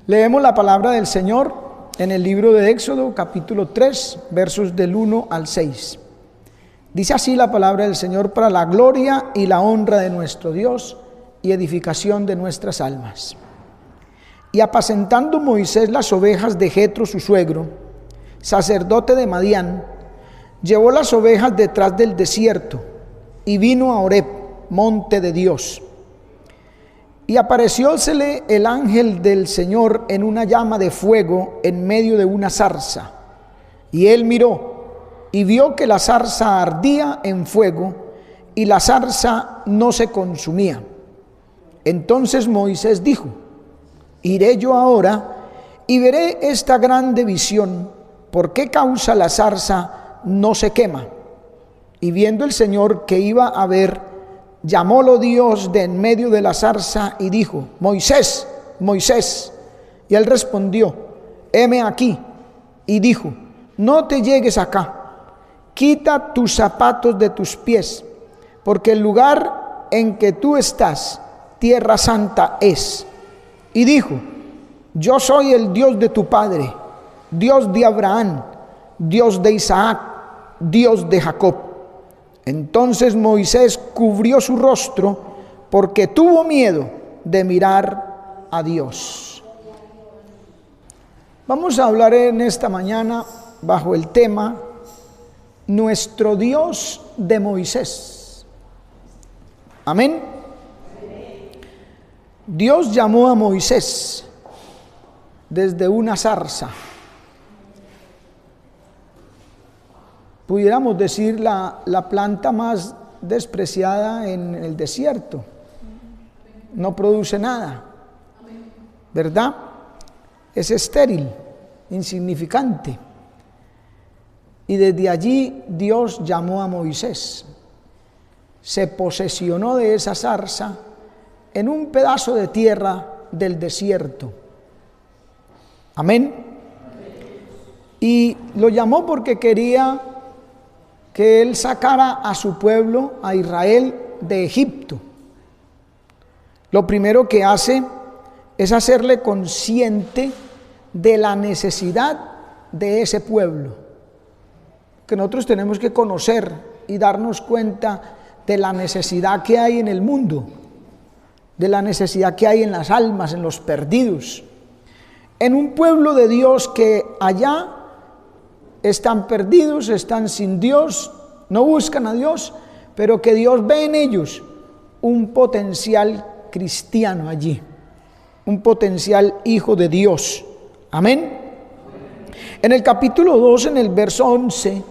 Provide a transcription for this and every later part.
Leemos la palabra del Señor en el libro de Éxodo, capítulo 3, versos del 1 al 6. Dice así la palabra del Señor: para la gloria y la honra de nuestro Dios y edificación de nuestras almas. Y apacentando Moisés las ovejas de Jetro su suegro, sacerdote de Madián, llevó las ovejas detrás del desierto y vino a Horeb, monte de Dios. Y apareciósele el ángel del Señor en una llama de fuego en medio de una zarza. Y él miró y vio que la zarza ardía en fuego y la zarza no se consumía. Entonces Moisés dijo: iré yo ahora y veré esta grande visión, ¿por qué causa la zarza no se quema? Y viendo el Señor que iba a ver, llamólo Dios de en medio de la zarza y dijo: Moisés, Moisés. Y él respondió: heme aquí. Y dijo: no te llegues acá, quita tus zapatos de tus pies, porque el lugar en que tú estás, tierra santa es. Y dijo: yo soy el Dios de tu padre, Dios de Abraham, Dios de Isaac, Dios de Jacob. Entonces Moisés cubrió su rostro porque tuvo miedo de mirar a Dios. Vamos a hablar en esta mañana bajo el tema Nuestro Dios de Moisés. Amén. Dios llamó a Moisés desde una zarza. Pudiéramos decir la planta más despreciada en el desierto. No produce nada, ¿verdad? Es estéril, insignificante. Y desde allí Dios llamó a Moisés. Se posesionó de esa zarza en un pedazo de tierra del desierto. Amén. Y lo llamó porque quería que él sacara a su pueblo, a Israel, de Egipto. Lo primero que hace es hacerle consciente de la necesidad de ese pueblo, que nosotros tenemos que conocer y darnos cuenta de la necesidad que hay en el mundo, de la necesidad que hay en las almas, en los perdidos, en un pueblo de Dios que allá están perdidos, están sin Dios, no buscan a Dios, pero que Dios ve en ellos un potencial cristiano allí, un potencial hijo de Dios. Amén. En el capítulo 2, en el verso 11,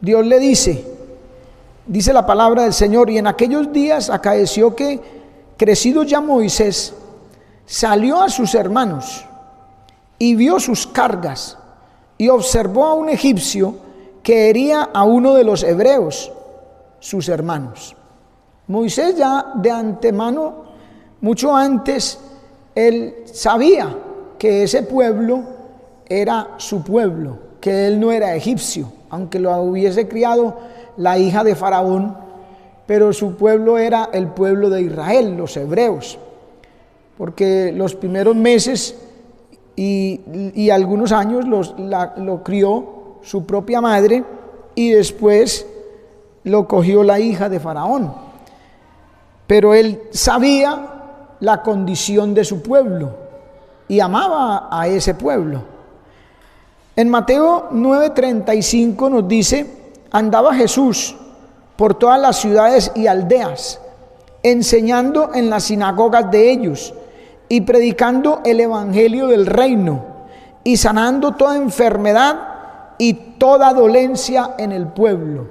Dios le dice la palabra del Señor: y en aquellos días acaeció que, crecido ya Moisés, salió a sus hermanos y vio sus cargas, y observó a un egipcio que hería a uno de los hebreos, sus hermanos. Moisés ya de antemano, mucho antes, él sabía que ese pueblo era su pueblo, que él no era egipcio, aunque lo hubiese criado la hija de Faraón, pero su pueblo era el pueblo de Israel, los hebreos, porque los primeros meses y algunos años lo crió su propia madre, y después lo cogió la hija de Faraón. Pero él sabía la condición de su pueblo y amaba a ese pueblo. En Mateo 9:35 nos dice: andaba Jesús por todas las ciudades y aldeas, enseñando en las sinagogas de ellos y predicando el evangelio del reino y sanando toda enfermedad y toda dolencia en el pueblo.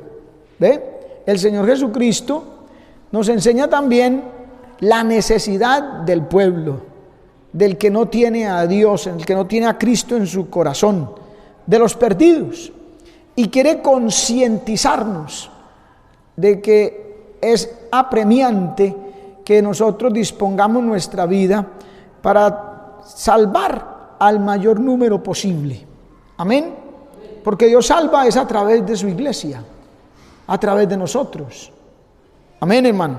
¿Ve? El Señor Jesucristo nos enseña también la necesidad del pueblo, del que no tiene a Dios, el que no tiene a Cristo en su corazón, de los perdidos, y quiere concientizarnos de que es apremiante que nosotros dispongamos nuestra vida para salvar al mayor número posible. Amén. Porque Dios salva es a través de su iglesia, a través de nosotros. Amén, hermano.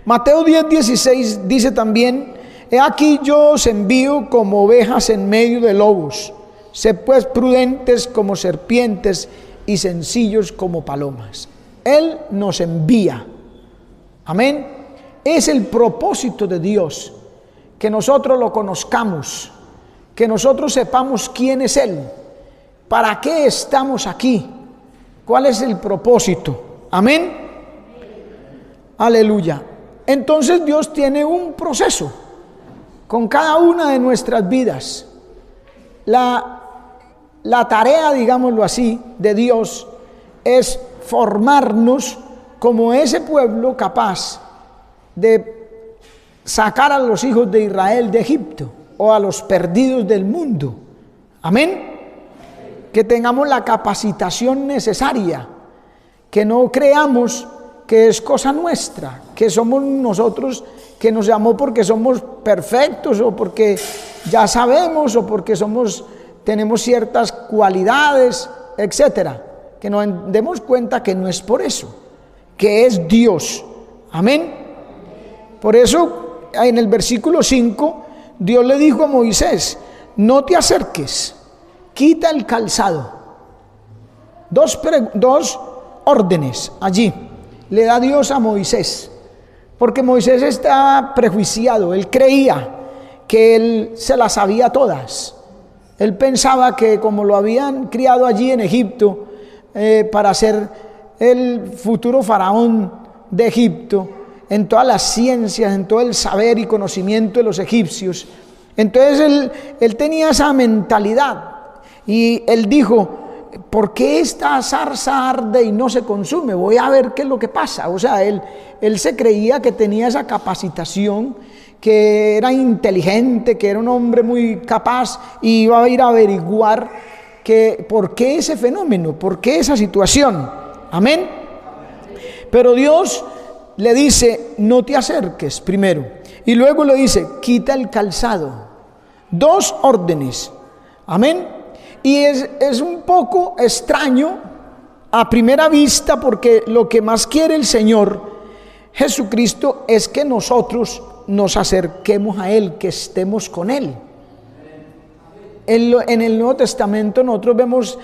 Mateo 10:16 dice también: He aquí yo os envío como ovejas en medio de lobos. Sed pues prudentes como serpientes y sencillos como palomas. Él nos envía. Amén. Es el propósito de Dios, que nosotros lo conozcamos, que nosotros sepamos quién es Él, para qué estamos aquí, cuál es el propósito. Amén. Aleluya. Entonces Dios tiene un proceso con cada una de nuestras vidas. La tarea, digámoslo así, de Dios es formarnos como ese pueblo capaz de sacar a los hijos de Israel de Egipto o a los perdidos del mundo. Amén. Que tengamos la capacitación necesaria, que no creamos que es cosa nuestra, que somos nosotros, que nos llamó porque somos perfectos o porque ya sabemos o porque tenemos ciertas cualidades, etcétera. Que nos demos cuenta que no es por eso, que es Dios. Amén. Por eso en el versículo 5 Dios le dijo a Moisés: no te acerques, quita el calzado. Dos órdenes allí le da Dios a Moisés, porque Moisés estaba prejuiciado. Él creía que él se las sabía todas. Él pensaba que como lo habían criado allí en Egipto para ser el futuro faraón de Egipto, en todas las ciencias, en todo el saber y conocimiento de los egipcios, entonces él tenía esa mentalidad y él dijo: ¿por qué esta zarza arde y no se consume? Voy a ver qué es lo que pasa. O sea, él se creía que tenía esa capacitación, que era inteligente, que era un hombre muy capaz, y iba a ir a averiguar por qué ese fenómeno, por qué esa situación. Amén. Pero Dios le dice: no te acerques primero, y luego le dice: quita el calzado. Dos órdenes. Amén. Y es un poco extraño a primera vista, porque lo que más quiere el Señor Jesucristo es que nosotros nos acerquemos a Él, que estemos con Él. En el Nuevo Testamento nosotros vemos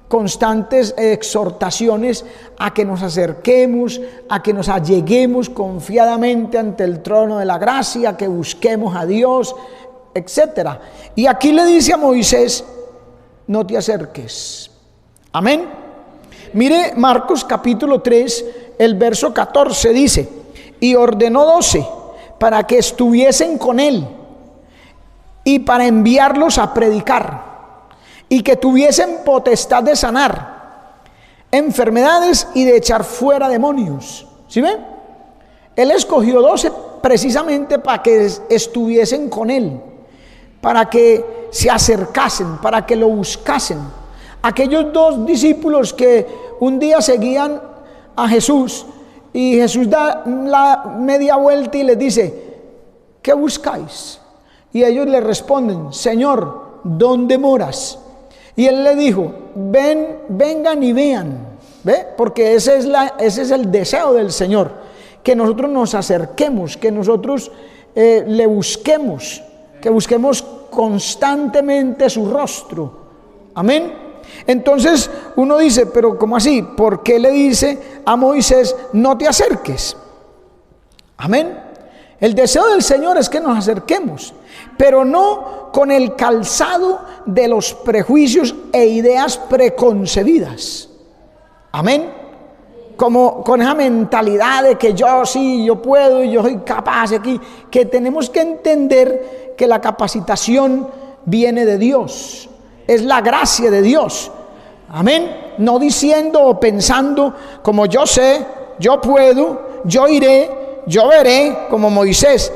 constantes exhortaciones a que nos acerquemos, a que nos alleguemos confiadamente ante el trono de la gracia, que busquemos a Dios, etc. Y aquí le dice a Moisés: no te acerques. Amén. Mire Marcos capítulo 3, el verso 14 dice: y ordenó 12 para que estuviesen con él y para enviarlos a predicar, y que tuviesen potestad de sanar enfermedades y de echar fuera demonios. ¿Sí ven? Él escogió 12 precisamente para que estuviesen con él, para que se acercasen, para que lo buscasen. Aquellos dos discípulos que un día seguían a Jesús, y Jesús da la media vuelta y les dice: ¿qué buscáis? Y ellos le responden: Señor, ¿dónde moras? Y él le dijo: vengan y vean. ¿Ve? Porque ese es el deseo del Señor, que nosotros nos acerquemos, que nosotros le busquemos, que busquemos constantemente su rostro. Amén. Entonces uno dice: pero ¿cómo así? ¿Por qué le dice a Moisés: no te acerques? Amén. El deseo del Señor es que nos acerquemos, pero no con el calzado de los prejuicios e ideas preconcebidas. Amén. Como con esa mentalidad de que yo sí, yo puedo y yo soy capaz aquí, que tenemos que entender que la capacitación viene de Dios, es la gracia de Dios. Amén. No diciendo o pensando como yo sé, yo puedo, yo iré, yo veré, como Moisés.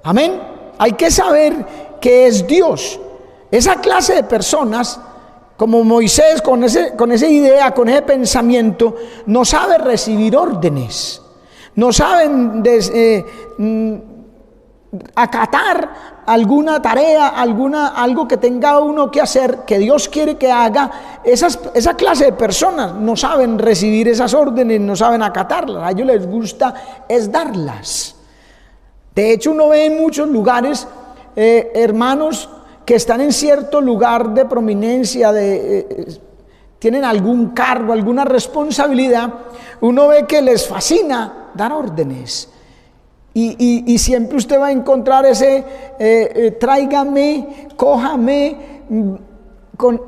Amén. Hay que saber que es Dios. Esa clase de personas, como Moisés, con esa idea, con ese pensamiento, no sabe recibir órdenes, no saben acatar alguna tarea, algo que tenga uno que hacer, que Dios quiere que haga. Esa clase de personas no saben recibir esas órdenes, no saben acatarlas. A ellos les gusta es darlas. De hecho, uno ve en muchos lugares hermanos que están en cierto lugar de prominencia, tienen algún cargo, alguna responsabilidad. Uno ve que les fascina dar órdenes. Y siempre usted va a encontrar ese tráigame, cójame, con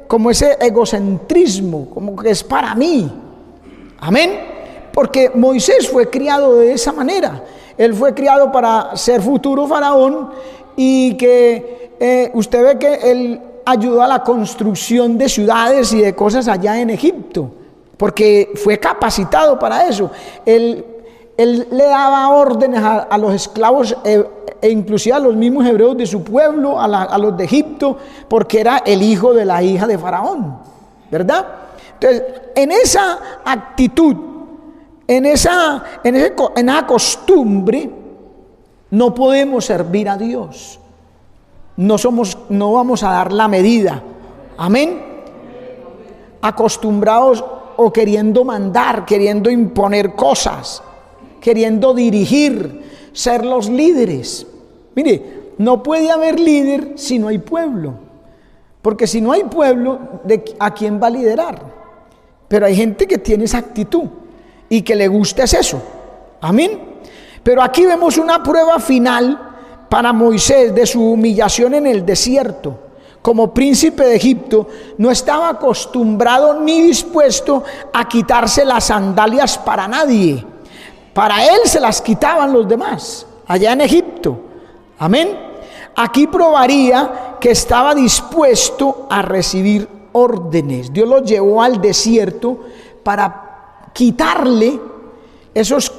como ese egocentrismo, como que es para mí. Amén. Porque Moisés fue criado de esa manera. Él fue criado para ser futuro faraón, y que usted ve que él ayudó a la construcción de ciudades y de cosas allá en Egipto, porque fue capacitado para eso. Él le daba órdenes a los esclavos e inclusive a los mismos hebreos de su pueblo, a los de Egipto, porque era el hijo de la hija de Faraón, ¿verdad? Entonces, en esa actitud, en esa costumbre, no podemos servir a Dios. No vamos a dar la medida. Amén. Acostumbrados o queriendo mandar, queriendo imponer cosas, queriendo dirigir, ser los líderes. Mire, no puede haber líder si no hay pueblo, porque si no hay pueblo, ¿a quién va a liderar? Pero hay gente que tiene esa actitud y que le gusta es eso. Amén. Pero aquí vemos una prueba final para Moisés de su humillación en el desierto. Como príncipe de Egipto, no estaba acostumbrado ni dispuesto a quitarse las sandalias para nadie. Para él se las quitaban los demás, allá en Egipto. Amén. Aquí probaría que estaba dispuesto a recibir órdenes. Dios lo llevó al desierto para quitarle esos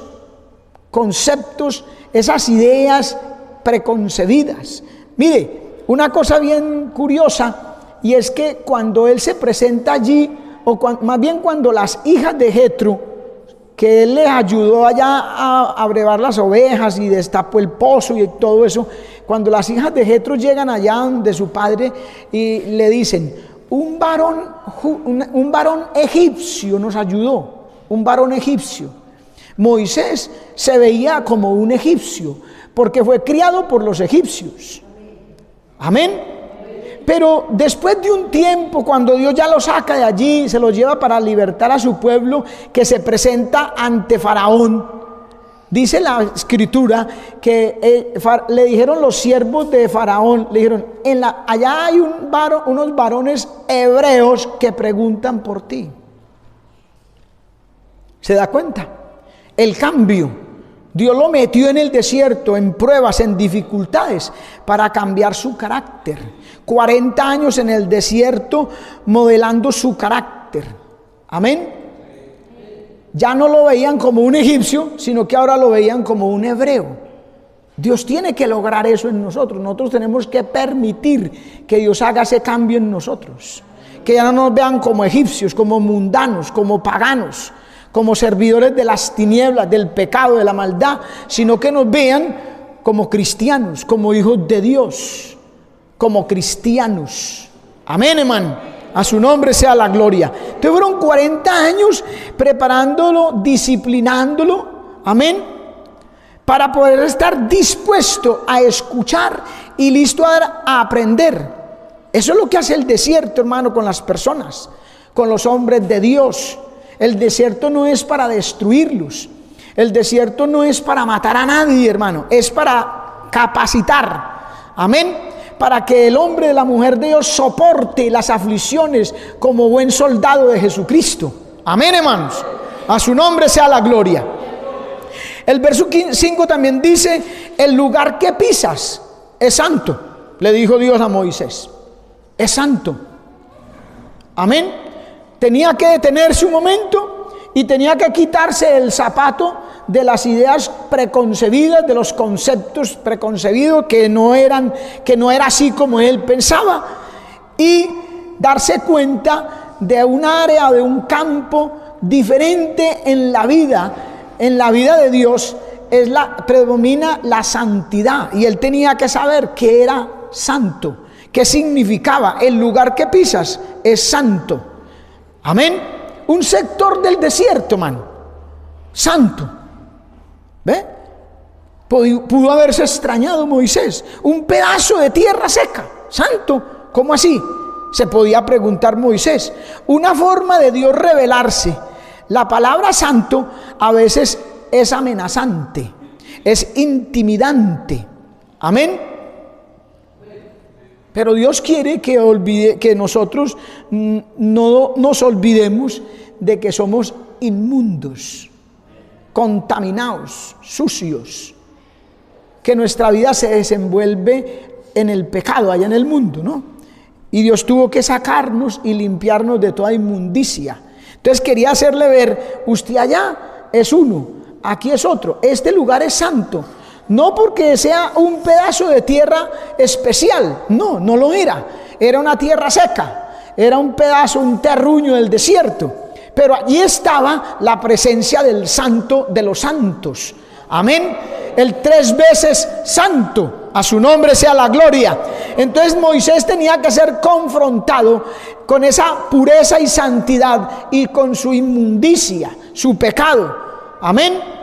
conceptos, esas ideas preconcebidas. Mire, una cosa bien curiosa, y es que cuando él se presenta allí, más bien cuando las hijas de Jetro, que él les ayudó allá a brevar las ovejas y destapó el pozo y todo eso, cuando las hijas de Jetro llegan allá de su padre y le dicen, un varón egipcio nos ayudó, un varón egipcio. Moisés se veía como un egipcio, porque fue criado por los egipcios. Amén. Pero después de un tiempo, cuando Dios ya lo saca de allí, se lo lleva para libertar a su pueblo, que se presenta ante Faraón, dice la escritura que le dijeron los siervos de Faraón, le dijeron, allá hay unos varones hebreos que preguntan por ti. ¿Se da cuenta? El cambio. Dios lo metió en el desierto, en pruebas, en dificultades, para cambiar su carácter. 40 años en el desierto modelando su carácter. Amén. Ya no lo veían como un egipcio, sino que ahora lo veían como un hebreo. Dios tiene que lograr eso en nosotros. Nosotros tenemos que permitir que Dios haga ese cambio en nosotros. Que ya no nos vean como egipcios, como mundanos, como paganos, como servidores de las tinieblas, del pecado, de la maldad, sino que nos vean como cristianos, como hijos de Dios, como cristianos. Amén, hermano. A su nombre sea la gloria. Entonces fueron 40 años preparándolo, disciplinándolo, amén, para poder estar dispuesto a escuchar y listo a aprender. Eso es lo que hace el desierto, hermano, con las personas, con los hombres de Dios. El desierto no es para destruirlos. El desierto no es para matar a nadie, hermano. Es para capacitar. Amén. Para que el hombre y la mujer de Dios soporte las aflicciones como buen soldado de Jesucristo. Amén, hermanos. A su nombre sea la gloria. El verso 5 también dice, el lugar que pisas es santo. Le dijo Dios a Moisés. Es santo. Amén. Tenía que detenerse un momento y tenía que quitarse el zapato de las ideas preconcebidas, de los conceptos preconcebidos que no era así como él pensaba, y darse cuenta de un área, de un campo diferente en la vida de Dios. Predomina la santidad, y él tenía que saber qué era santo, qué significaba. El lugar que pisas es santo. Amén. Un sector del desierto, man, santo. ¿Ve? Pudo haberse extrañado Moisés. Un pedazo de tierra seca, santo, ¿cómo así? Se podía preguntar Moisés. Una forma de Dios revelarse. La palabra santo a veces es amenazante, es intimidante. Amén. Pero Dios quiere que nosotros no nos olvidemos de que somos inmundos, contaminados, sucios, que nuestra vida se desenvuelve en el pecado allá en el mundo, ¿no? Y Dios tuvo que sacarnos y limpiarnos de toda inmundicia. Entonces quería hacerle ver, usted allá es uno, aquí es otro, este lugar es santo. No porque sea un pedazo de tierra especial, no lo era. Era una tierra seca, era un pedazo, un terruño del desierto. Pero allí estaba la presencia del santo de los santos. Amén. El 3 veces santo, a su nombre sea la gloria. Entonces Moisés tenía que ser confrontado con esa pureza y santidad y con su inmundicia, su pecado. Amén.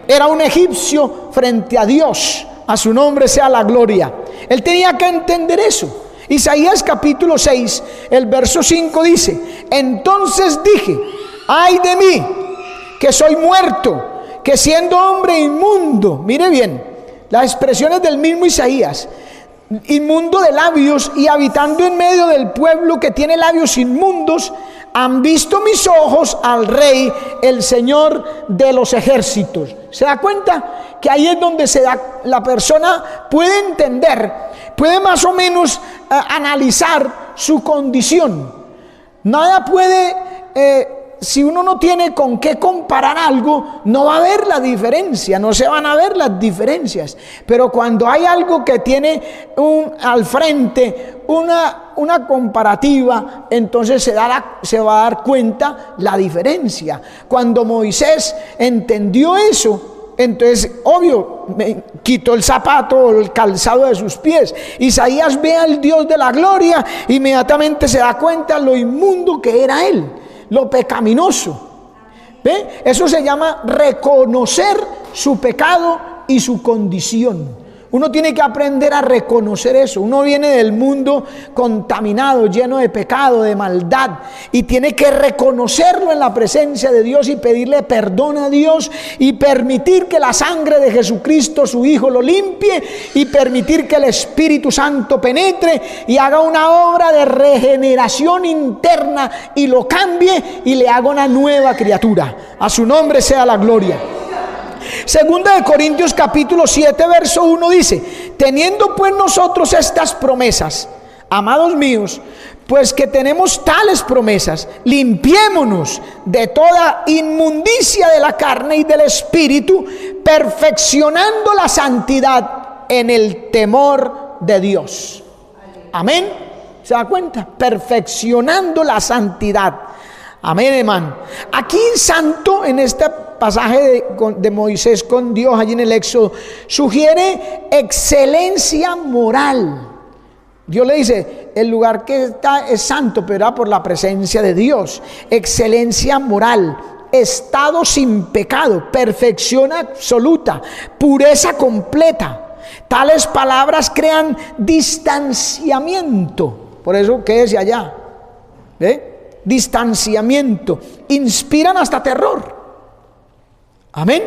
Era un egipcio frente a Dios, a su nombre sea la gloria. Él tenía que entender eso. Isaías capítulo 6, el verso 5 dice: entonces dije, ay de mí, que soy muerto, que siendo hombre inmundo, mire bien, las expresiones del mismo Isaías, inmundo de labios y habitando en medio del pueblo que tiene labios inmundos, han visto mis ojos al Rey, el Señor de los ejércitos. ¿Se da cuenta? Que ahí es donde la persona puede entender, puede más o menos analizar su condición. Nada puede... si uno no tiene con qué comparar algo, no va a ver la diferencia, no se van a ver las diferencias. Pero cuando hay algo que tiene al frente una comparativa, entonces se va a dar cuenta la diferencia. Cuando Moisés entendió eso, entonces, obvio, quitó el zapato o el calzado de sus pies. Isaías ve al Dios de la gloria, inmediatamente se da cuenta lo inmundo que era él, lo pecaminoso. ¿Ve? Eso se llama reconocer su pecado y su condición. Uno tiene que aprender a reconocer eso. Uno viene del mundo contaminado, lleno de pecado, de maldad, y tiene que reconocerlo en la presencia de Dios y pedirle perdón a Dios y permitir que la sangre de Jesucristo, su Hijo, lo limpie, y permitir que el Espíritu Santo penetre y haga una obra de regeneración interna y lo cambie y le haga una nueva criatura. A su nombre sea la gloria. Segunda de Corintios capítulo 7 verso 1 dice: teniendo pues nosotros estas promesas, amados míos, pues que tenemos tales promesas, limpiémonos de toda inmundicia de la carne y del espíritu, perfeccionando la santidad en el temor de Dios. Amén. ¿Se da cuenta? Perfeccionando la santidad. Amén, hermano. Aquí santo, en este pasaje de Moisés con Dios allí en el Éxodo, sugiere excelencia moral. Dios le dice: el lugar que está es santo, pero era por la presencia de Dios. Excelencia moral, estado sin pecado, perfección absoluta, pureza completa. Tales palabras crean distanciamiento. Por eso, ¿qué decía allá? ¿Ve? Distanciamiento, inspiran hasta terror. Amén.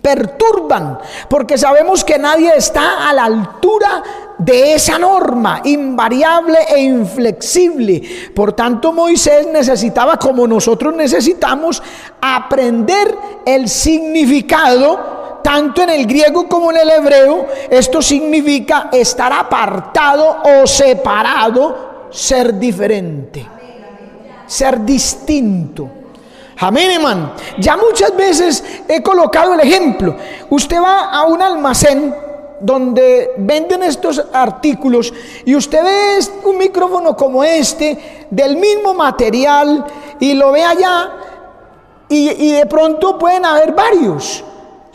Perturban, porque sabemos que nadie está a la altura de esa norma invariable e inflexible. Por tanto, Moisés necesitaba, como nosotros necesitamos, aprender el significado, tanto en el griego como en el hebreo. Esto significa estar apartado o separado, ser diferente, ser distinto. Amén, hermano. Ya muchas veces he colocado el ejemplo. Usted va a un almacén donde venden estos artículos y usted ve un micrófono como este, del mismo material, y lo ve allá, y de pronto pueden haber varios.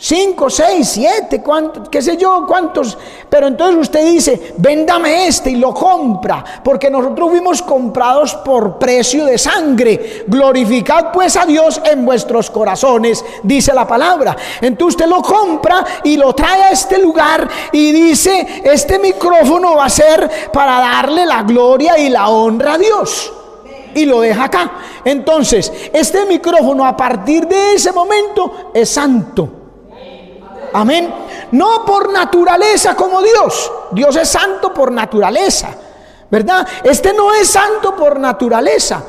5, 6, 7, ¿cuántos? Qué sé yo, cuántos. Pero entonces usted dice, véndame este y lo compra, porque nosotros fuimos comprados por precio de sangre. Glorificad pues a Dios en vuestros corazones, dice la palabra. Entonces usted lo compra y lo trae a este lugar y dice, este micrófono va a ser para darle la gloria y la honra a Dios. Y lo deja acá. Entonces, este micrófono a partir de ese momento es santo. Amén. No por naturaleza como Dios. Dios es santo por naturaleza, ¿verdad? Este no es santo por naturaleza,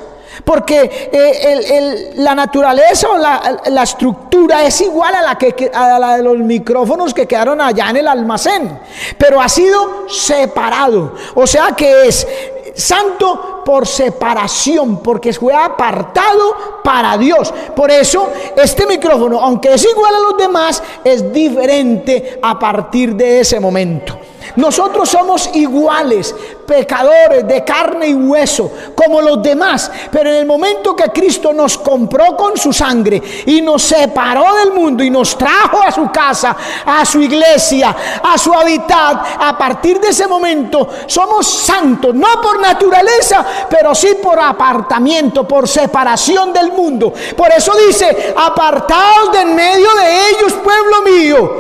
porque la naturaleza o la estructura es igual a la de los micrófonos que quedaron allá en el almacén, pero ha sido separado. O sea que es santo por separación, porque fue apartado para Dios. Por eso este micrófono, aunque es igual a los demás, es diferente a partir de ese momento. Nosotros somos iguales, pecadores de carne y hueso, como los demás, pero en el momento que Cristo nos compró con su sangre y nos separó del mundo y nos trajo a su casa, a su iglesia, a su hábitat, a partir de ese momento somos santos, no por naturaleza, pero sí por apartamiento, por separación del mundo. Por eso dice, apartaos de en medio de ellos, pueblo mío,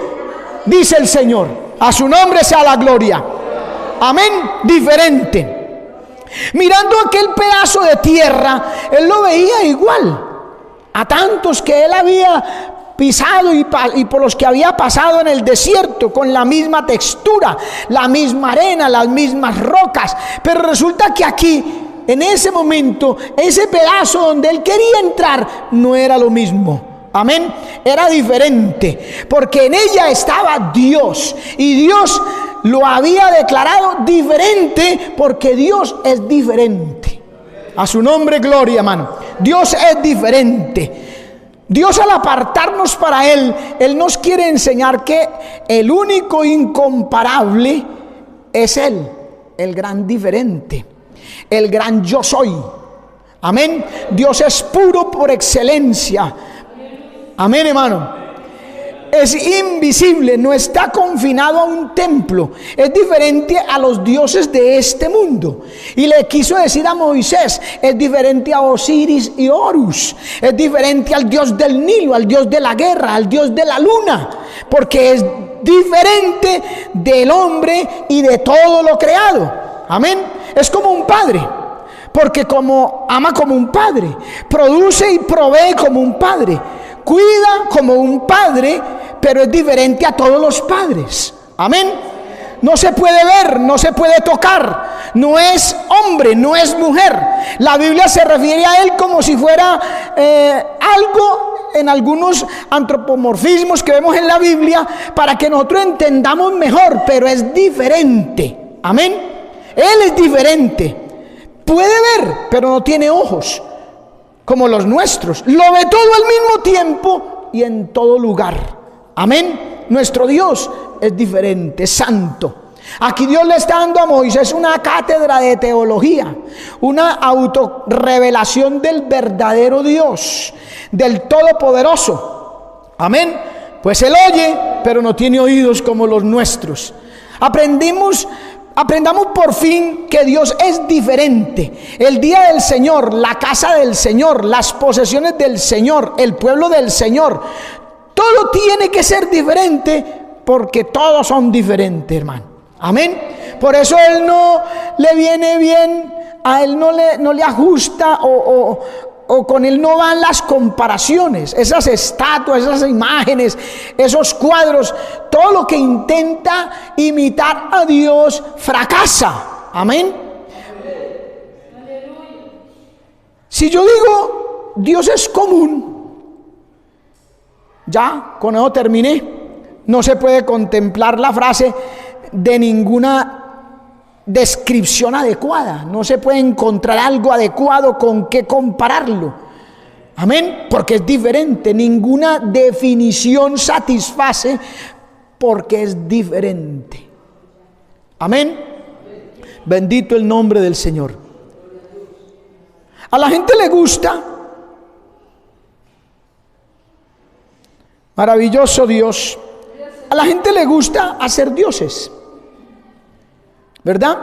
dice el Señor. A su nombre sea la gloria. Amén. Diferente. Mirando aquel pedazo de tierra, él lo veía igual a tantos que él había pisado y por los que había pasado en el desierto, con la misma textura, la misma arena, las mismas rocas. Pero resulta que aquí, en ese momento, ese pedazo donde él quería entrar no era lo mismo. Amén, era diferente, porque en ella estaba Dios, y Dios lo había declarado diferente, porque Dios es diferente. A su nombre gloria, hermano. Dios es diferente. Dios, al apartarnos para Él, Él nos quiere enseñar que el único incomparable es Él, el gran diferente, el gran yo soy. Amén. Dios es puro por excelencia. Amén, hermano. Es invisible, no está confinado a un templo. Es diferente a los dioses de este mundo. Y le quiso decir a Moisés, es diferente a Osiris y Horus. Es diferente al dios del Nilo, al dios de la guerra, al dios de la luna. Porque es diferente del hombre y de todo lo creado. Amén. Es como un padre. Porque como ama como un padre, produce y provee como un padre, cuida como un padre, pero es diferente a todos los padres. Amén. No se puede ver, no se puede tocar, no es hombre, no es mujer. La Biblia se refiere a él como si fuera algo, en algunos antropomorfismos que vemos en la Biblia, para que nosotros entendamos mejor, pero es diferente. Amén. Él es diferente. Puede ver, pero no tiene ojos como los nuestros. Lo ve todo al mismo tiempo y en todo lugar. Amén. Nuestro Dios es diferente, es santo. Aquí Dios le está dando a Moisés una cátedra de teología, una autorrevelación del verdadero Dios, del Todopoderoso. Amén. Pues él oye, pero no tiene oídos como los nuestros. Aprendamos por fin que Dios es diferente. El día del Señor, la casa del Señor, las posesiones del Señor, el pueblo del Señor, todo tiene que ser diferente, porque todos son diferentes, hermano. Amén. Por eso Él no le viene bien, a Él no le ajusta o con Él no van las comparaciones, esas estatuas, esas imágenes, esos cuadros. Todo lo que intenta imitar a Dios fracasa. Amén. Si yo digo Dios es común, ya con eso terminé. No se puede contemplar la frase de ninguna descripción adecuada. No se puede encontrar algo adecuado con qué compararlo. Amén. Porque es diferente. Ninguna definición satisface, porque es diferente. Amén. Bendito el nombre del Señor. A la gente le gusta Maravilloso Dios. A la gente le gusta hacer dioses, ¿verdad?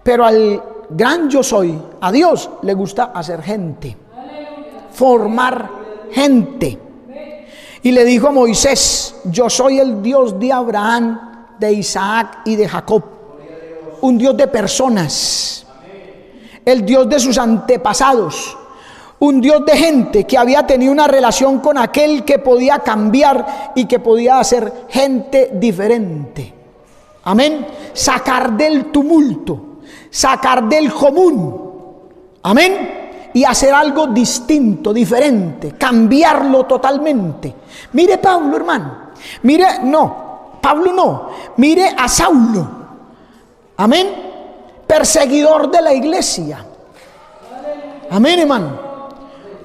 Pero al gran yo soy, a Dios le gusta hacer gente, formar gente. Y le dijo a Moisés: yo soy el Dios de Abraham, de Isaac y de Jacob. Un Dios de personas, el Dios de sus antepasados, un Dios de gente que había tenido una relación con aquel que podía cambiar y que podía hacer gente diferente. Amén. Sacar del tumulto, sacar del común. Amén. Y hacer algo distinto, diferente, cambiarlo totalmente. Mire Pablo, hermano. Pablo no. Mire a Saulo. Amén. Perseguidor de la iglesia. Amén, hermano.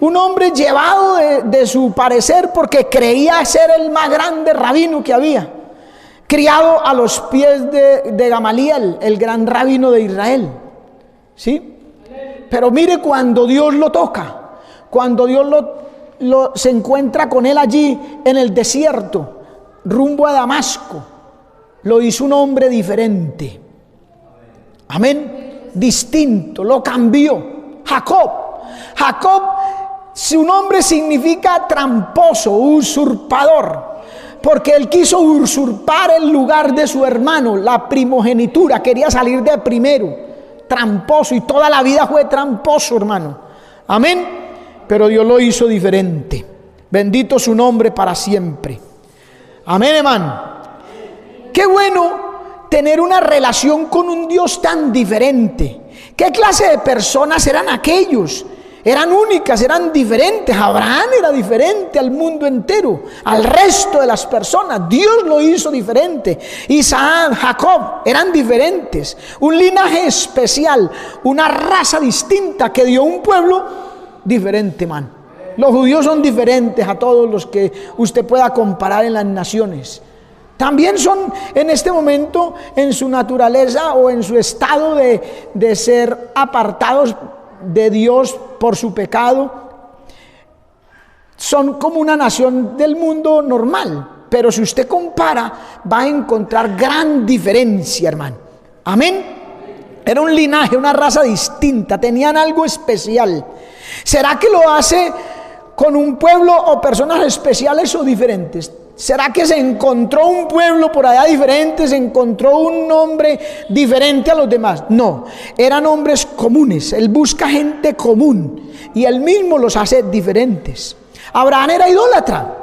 Un hombre llevado de su parecer porque creía ser el más grande rabino que había. Criado a los pies de Gamaliel, el gran rabino de Israel. ¿Sí? Pero mire cuando Dios lo toca, cuando Dios se encuentra con él allí en el desierto, rumbo a Damasco, lo hizo un hombre diferente. Amén. Distinto, lo cambió. Jacob, su nombre significa tramposo, usurpador, porque él quiso usurpar el lugar de su hermano, la primogenitura, quería salir de primero, tramposo, y toda la vida fue tramposo, hermano. Amén. Pero Dios lo hizo diferente. Bendito su nombre para siempre. Amén, hermano. Qué bueno tener una relación con un Dios tan diferente. ¿Qué clase de personas eran aquellos? Eran únicas, eran diferentes. Abraham era diferente al mundo entero, al resto de las personas. Dios lo hizo diferente. Isaac, Jacob eran diferentes. Un linaje especial, una raza distinta que dio un pueblo diferente, man. Los judíos son diferentes a todos los que usted pueda comparar en las naciones. También son en este momento, en su naturaleza o en su estado de ser apartados de Dios por su pecado, son como una nación del mundo normal. Pero si usted compara, va a encontrar gran diferencia, hermano. Amén. Era un linaje, una raza distinta, tenían algo especial. ¿Será que lo hace con un pueblo o personas especiales o diferentes? ¿Será que se encontró un pueblo por allá diferente, se encontró un hombre diferente a los demás? No, eran hombres comunes. Él busca gente común y él mismo los hace diferentes. Abraham era idólatra,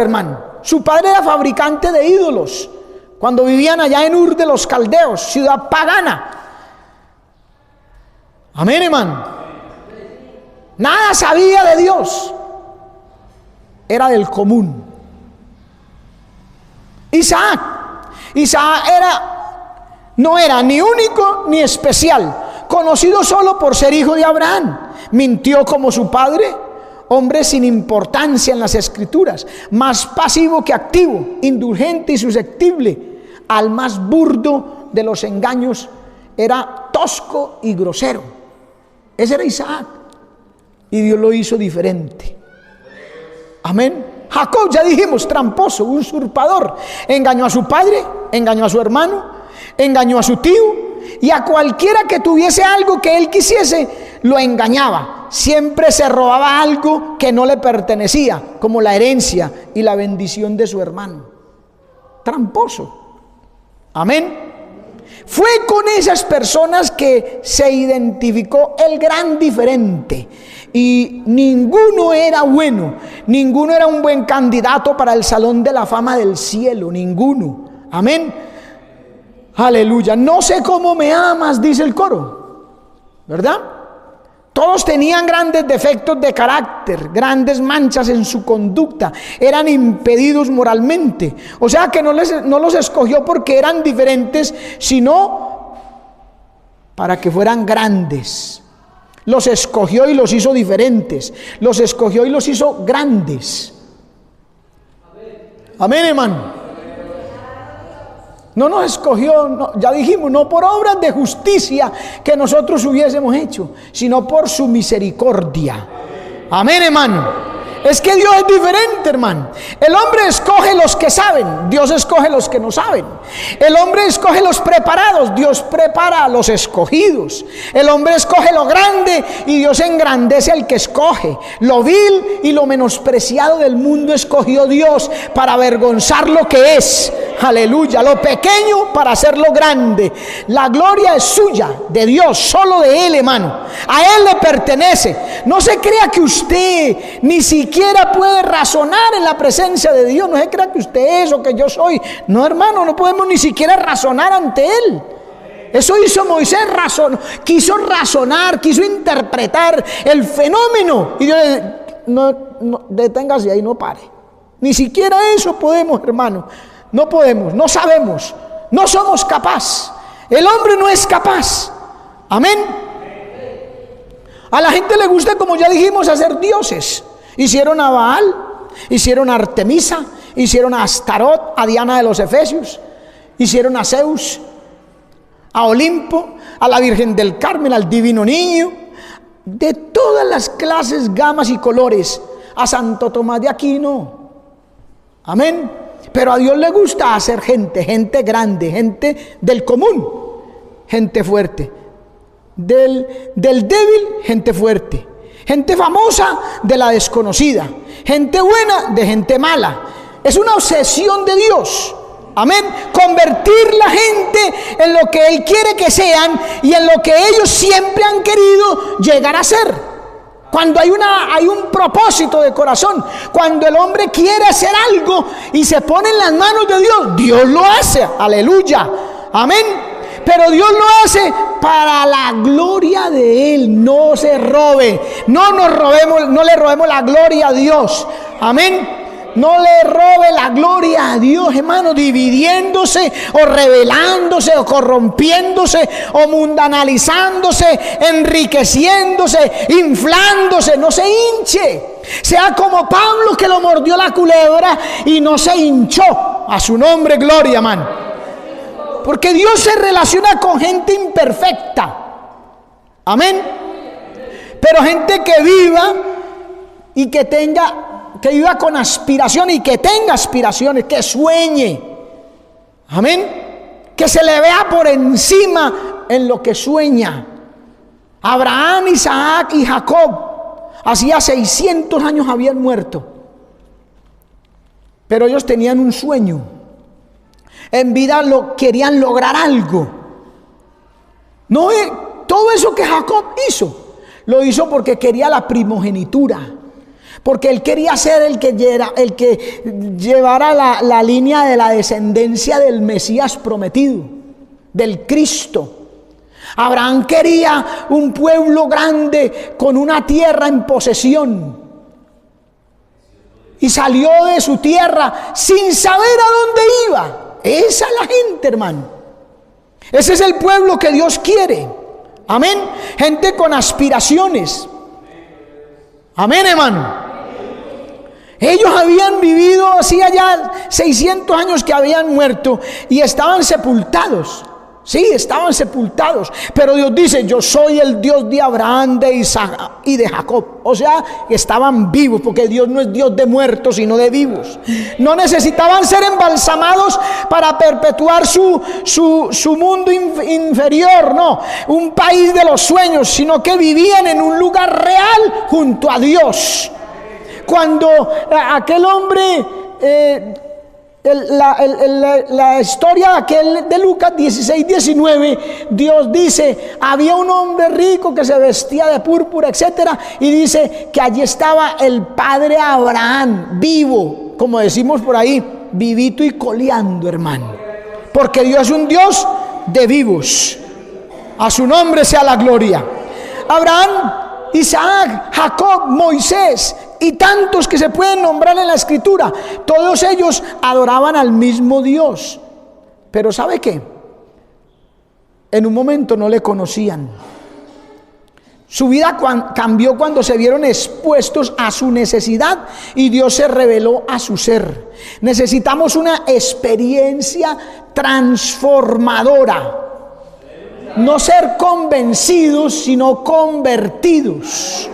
hermano. Su padre era fabricante de ídolos cuando vivían allá en Ur de los Caldeos, ciudad pagana. Amén, hermano. Nada sabía de Dios. Era del común. Isaac no era ni único ni especial, conocido solo por ser hijo de Abraham. Mintió como su padre, hombre sin importancia en las escrituras, más pasivo que activo, indulgente y susceptible al más burdo de los engaños. Era tosco y grosero. Ese era Isaac, y Dios lo hizo diferente. Amén. Jacob, ya dijimos, tramposo, usurpador. Engañó a su padre, engañó a su hermano, engañó a su tío, y a cualquiera que tuviese algo que él quisiese, lo engañaba. Siempre se robaba algo que no le pertenecía, como la herencia y la bendición de su hermano. Tramposo. Amén. Fue con esas personas que se identificó el gran diferente. Y ninguno era bueno, ninguno era un buen candidato para el salón de la fama del cielo, ninguno. Amén. Aleluya. No sé cómo me amas, dice el coro, ¿verdad? Todos tenían grandes defectos de carácter, grandes manchas en su conducta, eran impedidos moralmente. O sea que no los escogió porque eran diferentes, sino para que fueran grandes. Los escogió y los hizo diferentes. Los escogió y los hizo grandes. Amén, hermano. No nos escogió, no, ya dijimos, no por obras de justicia que nosotros hubiésemos hecho, sino por su misericordia. Amén, hermano. Es que Dios es diferente, hermano. El hombre escoge los que saben, Dios escoge los que no saben. El hombre escoge los preparados, Dios prepara a los escogidos. El hombre escoge lo grande y Dios engrandece al que escoge. Lo vil y lo menospreciado del mundo escogió Dios para avergonzar lo que es. Aleluya. Lo pequeño para hacerlo grande. La gloria es suya, de Dios, solo de Él, hermano. A Él le pertenece. No se crea que usted ni siquiera puede razonar en la presencia de Dios. No se crea que usted es o que yo soy. No, hermano, no podemos ni siquiera razonar ante Él. Eso hizo Moisés, quiso razonar, quiso interpretar el fenómeno. Y Dios no, deténgase ahí, no pare. Ni siquiera eso podemos, hermano. No podemos, no sabemos, no somos capaces. El hombre no es capaz. Amén. A la gente le gusta, como ya dijimos, hacer dioses. Hicieron a Baal, hicieron a Artemisa, hicieron a Astarot, a Diana de los Efesios, hicieron a Zeus, a Olimpo, a la Virgen del Carmen, al Divino Niño, de todas las clases, gamas y colores, a Santo Tomás de Aquino. Amén. Pero a Dios le gusta hacer gente grande, gente del común, gente fuerte. Del débil, gente fuerte. Gente famosa de la desconocida. Gente buena de gente mala. Es una obsesión de Dios. Amén. Convertir la gente en lo que Él quiere que sean y en lo que ellos siempre han querido llegar a ser. Cuando hay un propósito de corazón, cuando el hombre quiere hacer algo y se pone en las manos de Dios, Dios lo hace. Aleluya. Amén. Pero Dios lo hace para la gloria de Él. No se robe. No le robemos la gloria a Dios. Amén. No le robe la gloria a Dios, hermano, dividiéndose o rebelándose o corrompiéndose o mundanalizándose, enriqueciéndose, inflándose. No se hinche. Sea como Pablo, que lo mordió la culebra y no se hinchó. A su nombre, gloria, hermano. Porque Dios se relaciona con gente imperfecta. Amén. Pero gente que viva y que viva con aspiración y que tenga aspiraciones, que sueñe. Amén. Que se le vea por encima en lo que sueña. Abraham, Isaac y Jacob, hacía 600 años habían muerto. Pero ellos tenían un sueño. En vida querían lograr algo. No, todo eso que Jacob hizo, lo hizo porque quería la primogenitura. Porque él quería ser el que llevara la línea de la descendencia del Mesías prometido, del Cristo. Abraham quería un pueblo grande con una tierra en posesión. Y salió de su tierra sin saber a dónde iba. Esa es la gente, hermano. Ese es el pueblo que Dios quiere. Amén. Gente con aspiraciones. Amén, hermano. Ellos habían vivido, hacía ya 600 años que habían muerto y estaban sepultados. Sí, estaban sepultados. Pero Dios dice: yo soy el Dios de Abraham, de Isaac y de Jacob. O sea, estaban vivos, porque Dios no es Dios de muertos, sino de vivos. No necesitaban ser embalsamados para perpetuar su mundo inferior, no, un país de los sueños, sino que vivían en un lugar real junto a Dios. Cuando aquel hombre... la historia de Lucas 16-19, Dios dice: había un hombre rico que se vestía de púrpura, etcétera, y dice que allí estaba el padre Abraham, vivo, como decimos por ahí, vivito y coleando, hermano, porque Dios es un Dios de vivos. A su nombre sea la gloria. Abraham, Isaac, Jacob, Moisés y tantos que se pueden nombrar en la escritura, todos ellos adoraban al mismo Dios. Pero ¿sabe qué? En un momento no le conocían. Su vida cambió cuando se vieron expuestos a su necesidad y Dios se reveló a su ser. Necesitamos una experiencia transformadora. No ser convencidos, sino convertidos.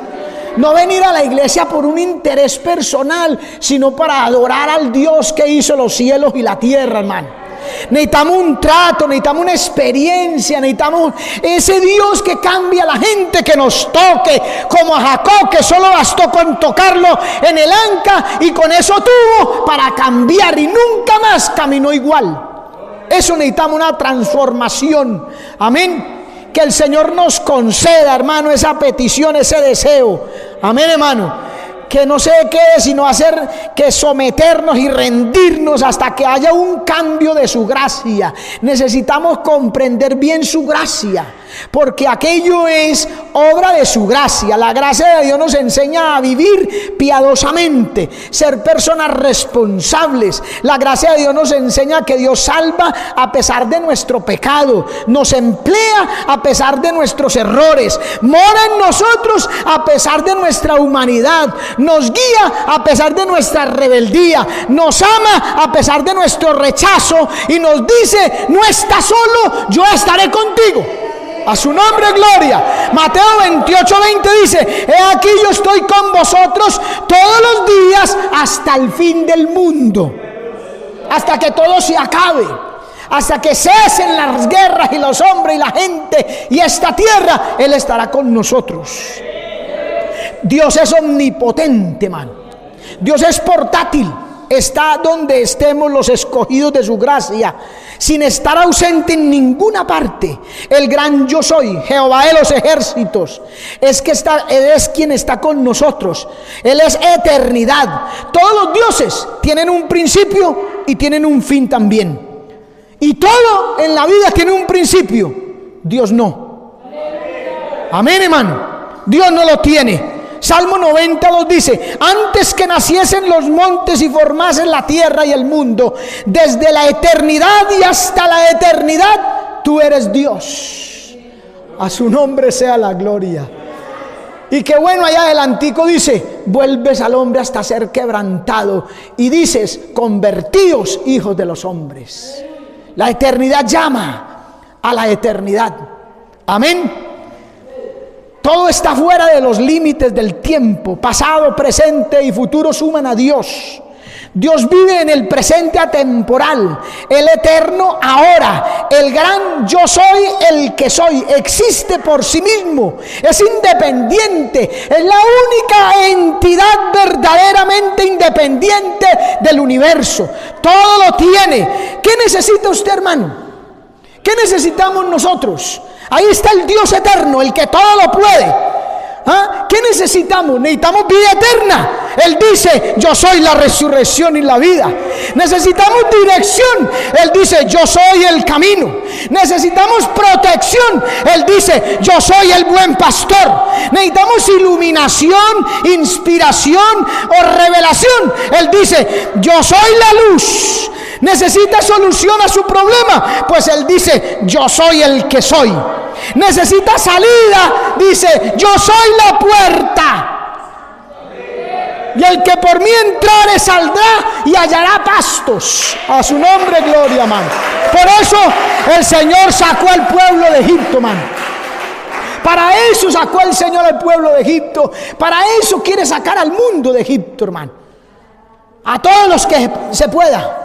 No venir a la iglesia por un interés personal, sino para adorar al Dios que hizo los cielos y la tierra, hermano. Necesitamos un trato, necesitamos una experiencia, necesitamos ese Dios que cambia a la gente, que nos toque, como a Jacob, que solo bastó con tocarlo en el anca y con eso tuvo para cambiar y nunca más caminó igual. Eso necesitamos, una transformación. Amén. Que el Señor nos conceda, hermano, esa petición, ese deseo. Amén, hermano. Que no se quede sino hacer que someternos y rendirnos hasta que haya un cambio de su gracia. Necesitamos comprender bien su gracia, porque aquello es obra de su gracia. La gracia de Dios nos enseña a vivir piadosamente, ser personas responsables. La gracia de Dios nos enseña que Dios salva a pesar de nuestro pecado, nos emplea a pesar de nuestros errores, mora en nosotros a pesar de nuestra humanidad, nos guía a pesar de nuestra rebeldía, nos ama a pesar de nuestro rechazo y nos dice: no estás solo, yo estaré contigo. A su nombre gloria. Mateo 28:20 dice: he aquí yo estoy con vosotros todos los días hasta el fin del mundo. Hasta que todo se acabe, hasta que cesen las guerras y los hombres y la gente y esta tierra, Él estará con nosotros. Dios es omnipotente, man. Dios es portátil. Está donde estemos los escogidos de su gracia, sin estar ausente en ninguna parte. El gran yo soy, Jehová de los ejércitos, Él es quien está con nosotros. Él es eternidad. Todos los dioses tienen un principio y tienen un fin también. Y todo en la vida tiene un principio. Dios no. Amén, hermano. Dios no lo tiene. Salmo 92 dice: antes que naciesen los montes y formasen la tierra y el mundo, desde la eternidad y hasta la eternidad, tú eres Dios. A su nombre sea la gloria. Y qué bueno, allá adelantico dice: vuelves al hombre hasta ser quebrantado, y dices: convertíos hijos de los hombres. La eternidad llama a la eternidad. Amén. Todo está fuera de los límites del tiempo. Pasado, presente y futuro suman a Dios. Dios vive en el presente atemporal, el eterno ahora. El gran yo soy, el que soy, existe por sí mismo, es independiente, es la única entidad verdaderamente independiente del universo. Todo lo tiene. ¿Qué necesita usted, hermano? ¿Qué necesitamos nosotros? Ahí está el Dios eterno, el que todo lo puede. ¿Ah? ¿Qué necesitamos? Necesitamos vida eterna. Él dice: yo soy la resurrección y la vida. Necesitamos dirección. Él dice: yo soy el camino. Necesitamos protección. Él dice: yo soy el buen pastor. Necesitamos iluminación, inspiración o revelación. Él dice: yo soy la luz. Necesita solución a su problema, pues Él dice: yo soy el que soy. Necesita salida, dice: yo soy la puerta. Y el que por mí entrare saldrá y hallará pastos. A su nombre gloria, man. Por eso el Señor sacó al pueblo de Egipto, man. Para eso sacó el Señor al pueblo de Egipto. Para eso quiere sacar al mundo de Egipto, hermano. A todos los que se pueda.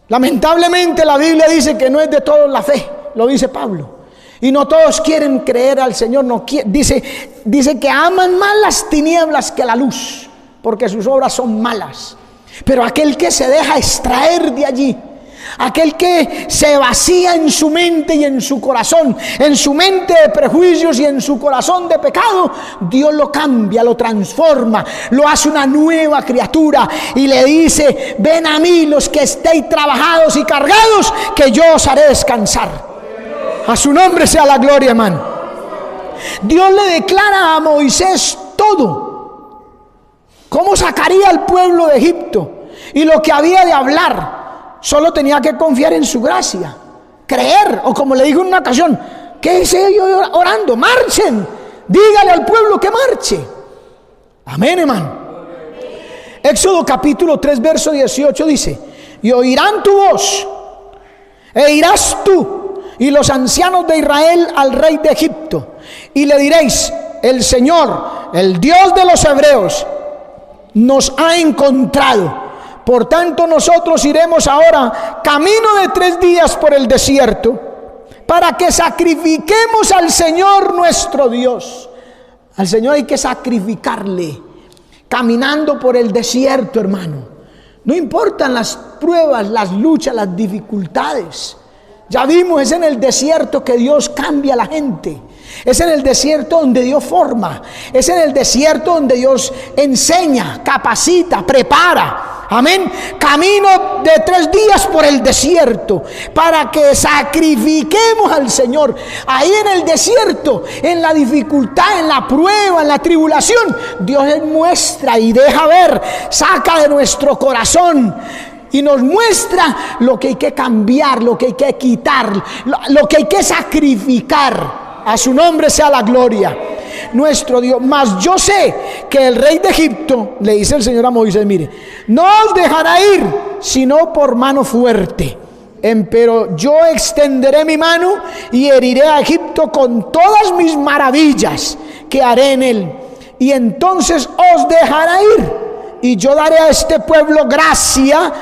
Lamentablemente la Biblia dice que no es de todos la fe, lo dice Pablo. Y no todos quieren creer al Señor. Dice que aman más las tinieblas que la luz, porque sus obras son malas. Pero aquel que se deja extraer de allí, aquel que se vacía en su mente y en su corazón, en su mente de prejuicios y en su corazón de pecado, Dios lo cambia, lo transforma, lo hace una nueva criatura y le dice: ven a mí los que estéis trabajados y cargados, que yo os haré descansar. A su nombre sea la gloria, hermano. Dios le declara a Moisés todo: cómo sacaría al pueblo de Egipto y lo que había de hablar. Solo tenía que confiar en su gracia, creer, o como le dijo en una ocasión: ¿qué hice yo orando? Marchen, dígale al pueblo que marche. Amén, hermano. Éxodo capítulo 3 verso 18 dice: y oirán tu voz, e irás tú y los ancianos de Israel al rey de Egipto, y le diréis: el Señor, el Dios de los hebreos nos ha encontrado. Por tanto, nosotros iremos ahora camino de 3 días por el desierto para que sacrifiquemos al Señor nuestro Dios. Al Señor hay que sacrificarle caminando por el desierto, hermano. No importan las pruebas, las luchas, las dificultades. Ya vimos, es en el desierto que Dios cambia a la gente. Es en el desierto donde Dios forma. Es en el desierto donde Dios enseña, capacita, prepara. Amén. Camino de 3 días por el desierto para que sacrifiquemos al Señor. Ahí en el desierto, en la dificultad, en la prueba, en la tribulación, Dios muestra y deja ver, saca de nuestro corazón y nos muestra lo que hay que cambiar, lo que hay que quitar, lo que hay que sacrificar. A su nombre sea la gloria. Nuestro Dios. Mas yo sé que el rey de Egipto, le dice el Señor a Moisés, mire, no os dejará ir sino por mano fuerte. Pero yo extenderé mi mano y heriré a Egipto con todas mis maravillas que haré en él. Y entonces os dejará ir. Y yo daré a este pueblo gracia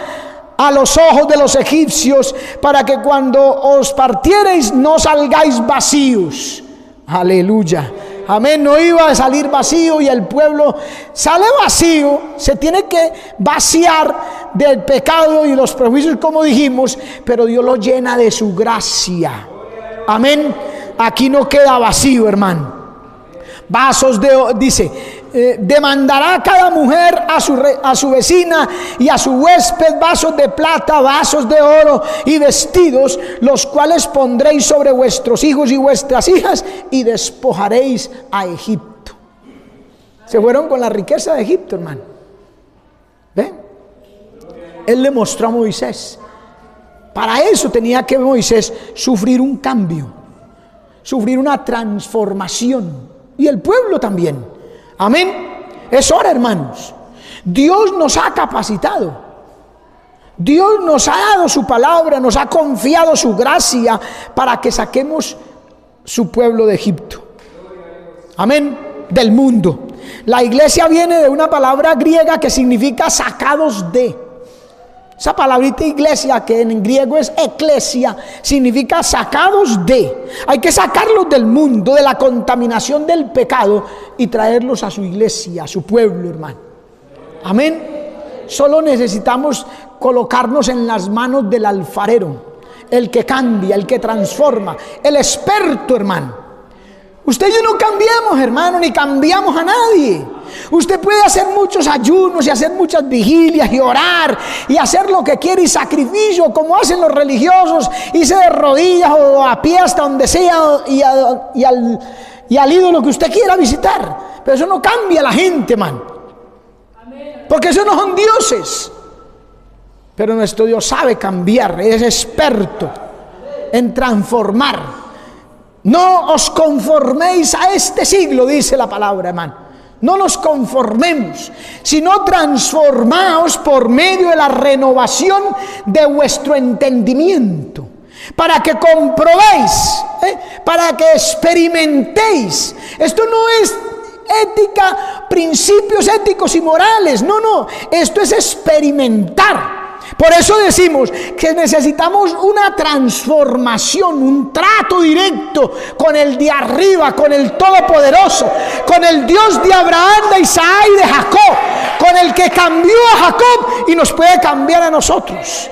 a los ojos de los egipcios, para que cuando os partiereis no salgáis vacíos. Aleluya. Amén. No iba a salir vacío, y el pueblo sale vacío. Se tiene que vaciar del pecado y los prejuicios, como dijimos, pero Dios lo llena de su gracia. Amén. Aquí no queda vacío, hermano. Vasos de, dice, demandará cada mujer a su vecina y a su huésped vasos de plata, vasos de oro y vestidos, los cuales pondréis sobre vuestros hijos y vuestras hijas, y despojaréis a Egipto. Se fueron con la riqueza de Egipto, hermano. ¿Ven? Él le mostró a Moisés. Para eso tenía que Moisés sufrir un cambio, sufrir una transformación. Y el pueblo también. Amén. Es hora, hermanos. Dios nos ha capacitado. Dios nos ha dado su palabra, nos ha confiado su gracia para que saquemos su pueblo de Egipto. Amén. Del mundo. La iglesia viene de una palabra griega que significa sacados de. Esa palabrita iglesia, que en griego es eclesia, significa sacados de. Hay que sacarlos del mundo, de la contaminación del pecado, y traerlos a su iglesia, a su pueblo, hermano. Amén. Solo necesitamos colocarnos en las manos del alfarero, el que cambia, el que transforma, el experto, hermano. Usted y yo no cambiamos, hermano, ni cambiamos a nadie. Usted puede hacer muchos ayunos y hacer muchas vigilias y orar y hacer lo que quiere y sacrificio, como hacen los religiosos, irse de rodillas o a pie hasta donde sea y al ídolo que usted quiera visitar. Pero eso no cambia a la gente, hermano. Porque esos no son dioses. Pero nuestro Dios sabe cambiar, es experto en transformar. No os conforméis a este siglo, dice la palabra, hermano. No nos conformemos, sino transformaos por medio de la renovación de vuestro entendimiento, para que comprobéis, para que experimentéis. Esto no es ética, principios éticos y morales, no, esto es experimentar. Por eso decimos que necesitamos una transformación, un trato directo con el de arriba, con el Todopoderoso, con el Dios de Abraham, de Isaac y de Jacob, con el que cambió a Jacob y nos puede cambiar a nosotros.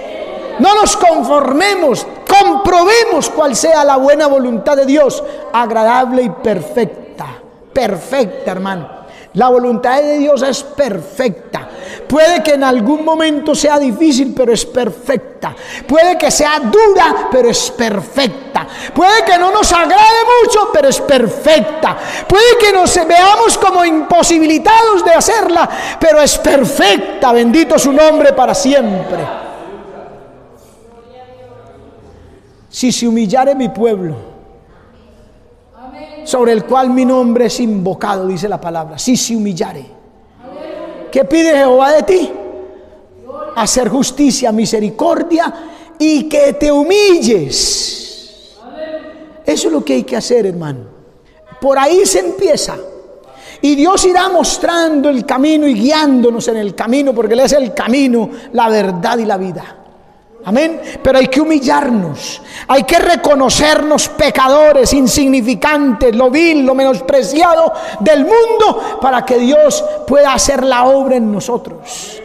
No nos conformemos, comprobemos cuál sea la buena voluntad de Dios, agradable y perfecta. Perfecta, hermano. La voluntad de Dios es perfecta. Puede que en algún momento sea difícil, pero es perfecta. Puede que sea dura, pero es perfecta. Puede que no nos agrade mucho, pero es perfecta. Puede que nos veamos como imposibilitados de hacerla, pero es perfecta. Bendito su nombre para siempre. Si se humillare mi pueblo, sobre el cual mi nombre es invocado, dice la palabra, si se humillare. ¿Qué pide Jehová de ti? Hacer justicia, misericordia y que te humilles. Eso es lo que hay que hacer, hermano. Por ahí se empieza. Y Dios irá mostrando el camino y guiándonos en el camino, porque Él es el camino, la verdad y la vida. Amén. Pero hay que humillarnos, hay que reconocernos pecadores, insignificantes, lo vil, lo menospreciado del mundo, para que Dios pueda hacer la obra en nosotros.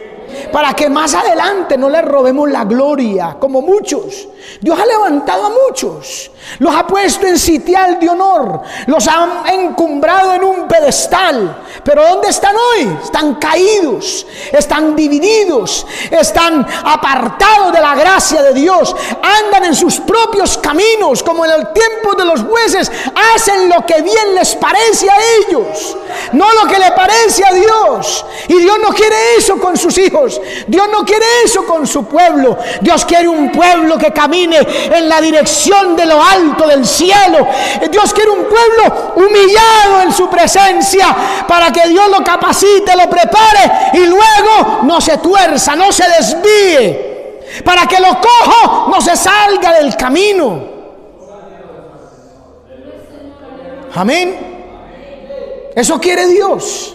Para que más adelante no le robemos la gloria, como muchos. Dios ha levantado a muchos, los ha puesto en sitial de honor, los ha encumbrado en un pedestal. Pero ¿dónde están hoy? Están caídos, están divididos, están apartados de la gracia de Dios, andan en sus propios caminos, como en el tiempo de los jueces, hacen lo que bien les parece a ellos, no lo que le parece a Dios. Y Dios no quiere eso con sus hijos, Dios no quiere eso con su pueblo. Dios quiere un pueblo que camine en la dirección de lo alto del cielo. Dios quiere un pueblo humillado en su presencia, para que Dios lo capacite, lo prepare y luego no se tuerza, no se desvíe, para que lo cojo no se salga del camino. Amén. Eso quiere Dios.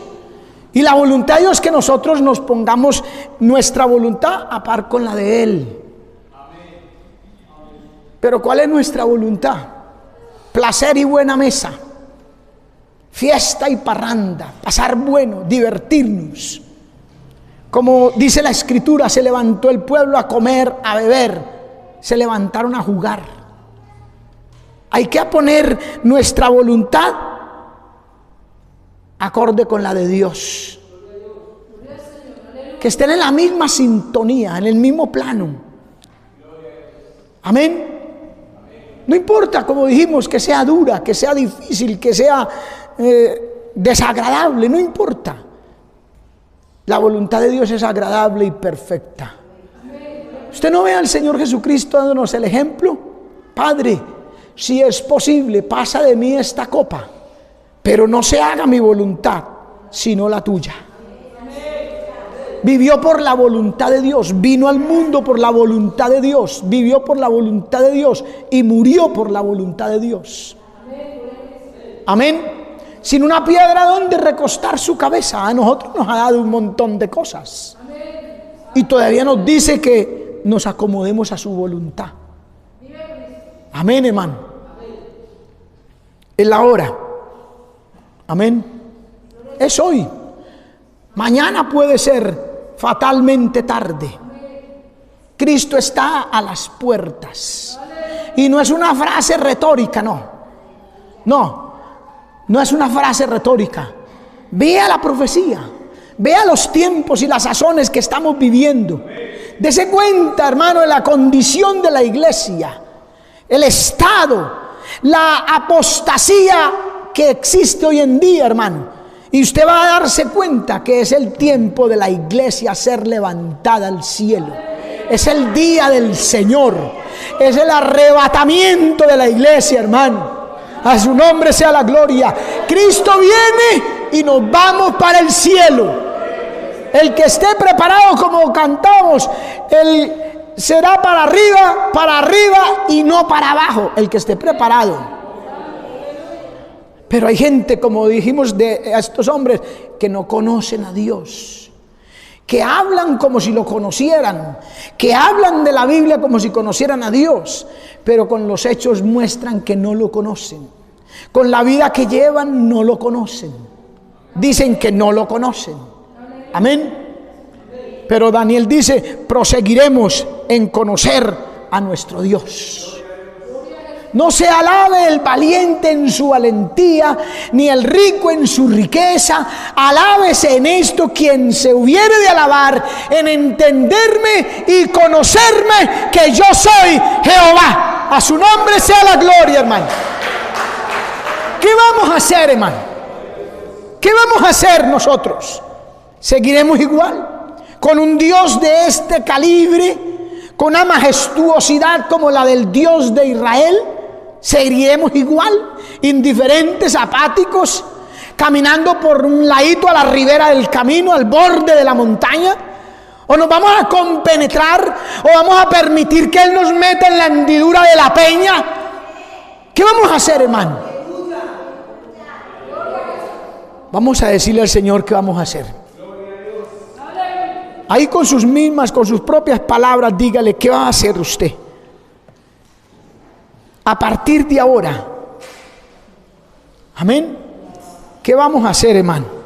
Y la voluntad de Dios es que nosotros nos pongamos nuestra voluntad a par con la de Él. Pero ¿cuál es nuestra voluntad? Placer y buena mesa, fiesta y parranda, pasar bueno, divertirnos. Como dice la Escritura, se levantó el pueblo a comer, a beber, se levantaron a jugar. Hay que poner nuestra voluntad acorde con la de Dios, que estén en la misma sintonía, en el mismo plano. Amén. No importa, como dijimos, que sea dura, que sea difícil, que sea desagradable, no importa. La voluntad de Dios es agradable y perfecta. Usted no ve al Señor Jesucristo dándonos el ejemplo: Padre, si es posible, pasa de mí esta copa, pero no se haga mi voluntad, sino la tuya. Vivió por la voluntad de Dios, vino al mundo por la voluntad de Dios, vivió por la voluntad de Dios y murió por la voluntad de Dios. Amén. Sin una piedra donde recostar su cabeza. A nosotros nos ha dado un montón de cosas, y todavía nos dice que nos acomodemos a su voluntad. Amén, hermano. Es la hora. Amén. Es hoy. Mañana puede ser fatalmente tarde. Cristo está a las puertas. Y no es una frase retórica, no es una frase retórica. Vea la profecía, vea los tiempos y las sazones que estamos viviendo. Dese cuenta, hermano, de la condición de la iglesia, el estado, la apostasía que existe hoy en día, hermano. Y usted va a darse cuenta que es el tiempo de la iglesia ser levantada al cielo. Es el día del Señor. Es el arrebatamiento de la iglesia, hermano. A su nombre sea la gloria. Cristo viene y nos vamos para el cielo. El que esté preparado, como cantamos, él será para arriba y no para abajo. El que esté preparado. Pero hay gente, como dijimos de estos hombres, que no conocen a Dios, que hablan como si lo conocieran, que hablan de la Biblia como si conocieran a Dios, pero con los hechos muestran que no lo conocen. Con la vida que llevan no lo conocen. Dicen que no lo conocen. Amén. Pero Daniel dice: proseguiremos en conocer a nuestro Dios. No se alabe el valiente en su valentía, ni el rico en su riqueza. Alábese en esto quien se hubiere de alabar, en entenderme y conocerme que yo soy Jehová. A su nombre sea la gloria, hermano. ¿Qué vamos a hacer, hermano? ¿Qué vamos a hacer nosotros? ¿Seguiremos igual? ¿Con un Dios de este calibre? ¿Con una majestuosidad como la del Dios de Israel? ¿Seguiremos igual, indiferentes, apáticos, caminando por un ladito a la ribera del camino, al borde de la montaña? ¿O nos vamos a compenetrar, o vamos a permitir que Él nos meta en la hendidura de la peña? ¿Qué vamos a hacer, hermano? Vamos a decirle al Señor qué vamos a hacer. Ahí con sus propias palabras, dígale qué va a hacer usted. A partir de ahora. Amén. ¿Qué vamos a hacer, hermano?